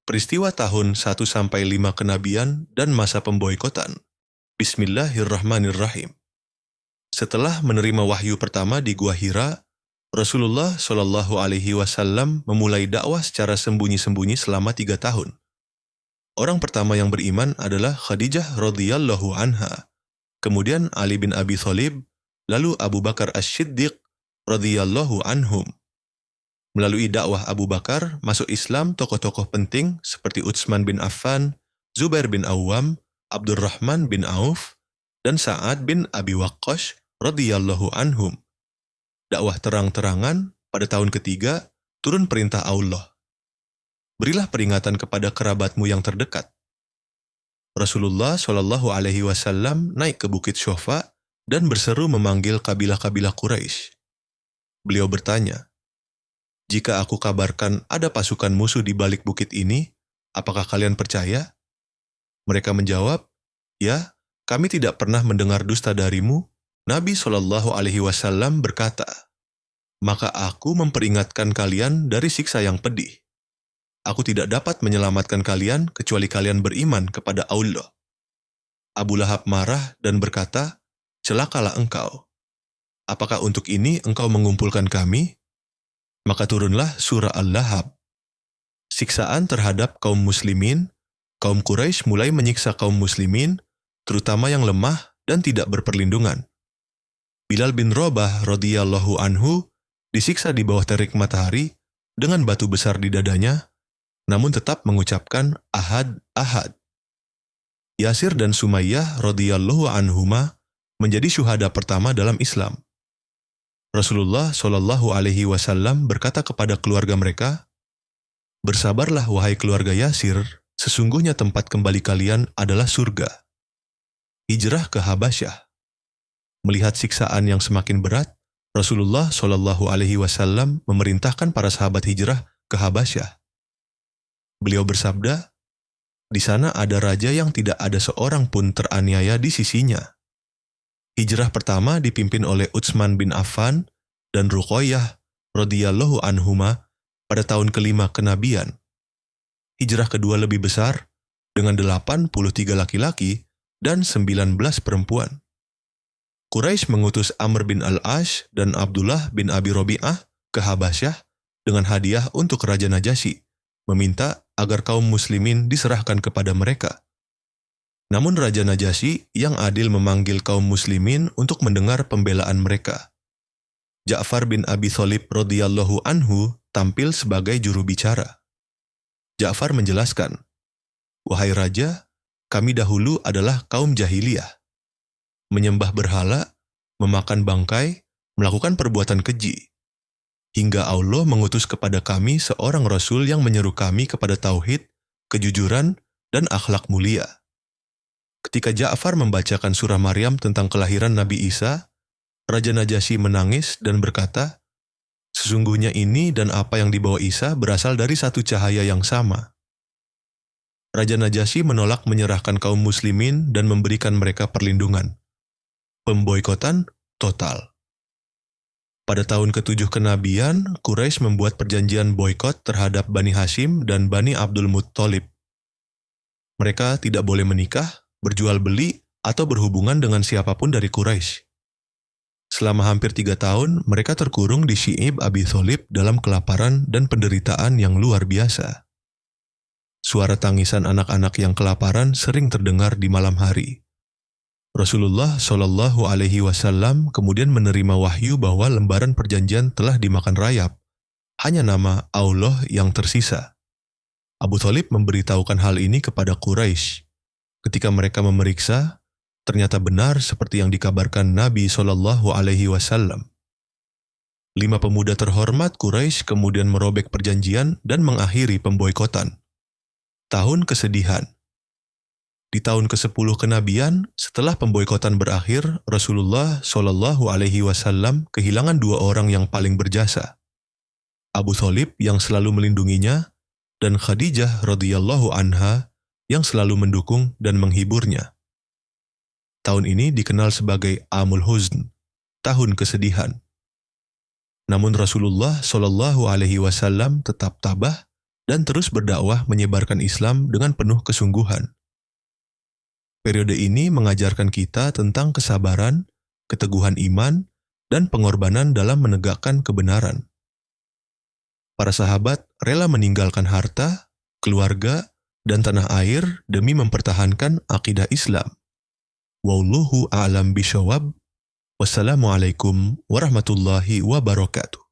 Peristiwa tahun 1-5 kenabian dan masa pemboikotan. Bismillahirrahmanirrahim. Setelah menerima wahyu pertama di Gua Hira, Rasulullah Shallallahu Alaihi Wasallam memulai dakwah secara sembunyi-sembunyi selama 3 tahun. Orang pertama yang beriman adalah Khadijah radhiyallahu anha, kemudian Ali bin Abi Thalib, lalu Abu Bakar As-Siddiq radhiyallahu anhum. Melalui dakwah Abu Bakar, masuk Islam tokoh-tokoh penting seperti Utsman bin Affan, Zubair bin Awwam, Abdurrahman bin Auf, dan Sa'ad bin Abi Waqqas radhiyallahu anhum. Dakwah terang-terangan, pada tahun ketiga, turun perintah Allah. Berilah peringatan kepada kerabatmu yang terdekat. Rasulullah Shallallahu Alaihi Wasallam naik ke Bukit Syofa dan berseru memanggil kabilah-kabilah Quraisy. Beliau bertanya, "Jika aku kabarkan ada pasukan musuh di balik bukit ini, apakah kalian percaya?" Mereka menjawab, "Ya, kami tidak pernah mendengar dusta darimu." Nabi Shallallahu Alaihi Wasallam berkata, "Maka aku memperingatkan kalian dari siksa yang pedih. Aku tidak dapat menyelamatkan kalian kecuali kalian beriman kepada Allah." Abu Lahab marah dan berkata, "Celakalah engkau. Apakah untuk ini engkau mengumpulkan kami?" Maka turunlah surah Al-Lahab. Siksaan terhadap kaum muslimin, kaum Quraisy mulai menyiksa kaum muslimin, terutama yang lemah dan tidak berperlindungan. Bilal bin Rabah radhiyallahu anhu disiksa di bawah terik matahari dengan batu besar di dadanya, namun tetap mengucapkan Ahad, Ahad. Yasir dan Sumayyah radhiyallahu anhuma menjadi syuhada pertama dalam Islam. Rasulullah Shallallahu Alaihi Wasallam berkata kepada keluarga mereka, "Bersabarlah wahai keluarga Yasir, sesungguhnya tempat kembali kalian adalah surga." Hijrah ke Habasyah. Melihat siksaan yang semakin berat, Rasulullah Shallallahu Alaihi Wasallam memerintahkan para sahabat hijrah ke Habasyah. Beliau bersabda, "Di sana ada raja yang tidak ada seorang pun teraniaya di sisinya." Hijrah pertama dipimpin oleh Utsman bin Affan dan Ruqayyah radhiyallahu anhuma pada tahun kelima kenabian. Hijrah kedua lebih besar dengan 83 laki-laki dan 19 perempuan. Quraisy mengutus Amr bin Al-Ash dan Abdullah bin Abi Rabi'ah ke Habasyah dengan hadiah untuk Raja Najasyi, meminta agar kaum muslimin diserahkan kepada mereka. Namun Raja Najasyi yang adil memanggil kaum muslimin untuk mendengar pembelaan mereka. Ja'far bin Abi Thalib radhiyallahu anhu tampil sebagai juru bicara. Ja'far menjelaskan, "Wahai Raja, kami dahulu adalah kaum jahiliyah. Menyembah berhala, memakan bangkai, melakukan perbuatan keji. Hingga Allah mengutus kepada kami seorang Rasul yang menyeru kami kepada tauhid, kejujuran, dan akhlak mulia." Ketika Ja'far membacakan surah Maryam tentang kelahiran Nabi Isa, Raja Najasyi menangis dan berkata, "Sesungguhnya ini dan apa yang dibawa Isa berasal dari satu cahaya yang sama." Raja Najasyi menolak menyerahkan kaum muslimin dan memberikan mereka perlindungan. Pemboikotan total. Pada tahun ke-7 kenabian, Quraisy membuat perjanjian boikot terhadap Bani Hashim dan Bani Abdul Muttalib. Mereka tidak boleh menikah, berjual beli, atau berhubungan dengan siapapun dari Quraisy. Selama hampir 3 tahun, mereka terkurung di Syi'ib Abi Thalib dalam kelaparan dan penderitaan yang luar biasa. Suara tangisan anak-anak yang kelaparan sering terdengar di malam hari. Rasulullah Shallallahu Alaihi Wasallam kemudian menerima wahyu bahwa lembaran perjanjian telah dimakan rayap. Hanya nama Allah yang tersisa. Abu Thalib memberitahukan hal ini kepada Quraisy. Ketika mereka memeriksa, ternyata benar seperti yang dikabarkan Nabi Shallallahu Alaihi Wasallam. 5 pemuda terhormat Quraisy kemudian merobek perjanjian dan mengakhiri pemboikotan. Tahun kesedihan. Di tahun ke-10 kenabian, setelah pemboikotan berakhir, Rasulullah Shallallahu Alaihi Wasallam kehilangan 2 orang yang paling berjasa. Abu Thalib yang selalu melindunginya, dan Khadijah radhiyallahu anha yang selalu mendukung dan menghiburnya. Tahun ini dikenal sebagai Amul Huzn, tahun kesedihan. Namun Rasulullah Shallallahu Alaihi Wasallam tetap tabah dan terus berdakwah menyebarkan Islam dengan penuh kesungguhan. Periode ini mengajarkan kita tentang kesabaran, keteguhan iman, dan pengorbanan dalam menegakkan kebenaran. Para sahabat rela meninggalkan harta, keluarga, dan tanah air demi mempertahankan akidah Islam. Wallahu a'lam bishawab. Wassalamualaikum warahmatullahi wabarakatuh.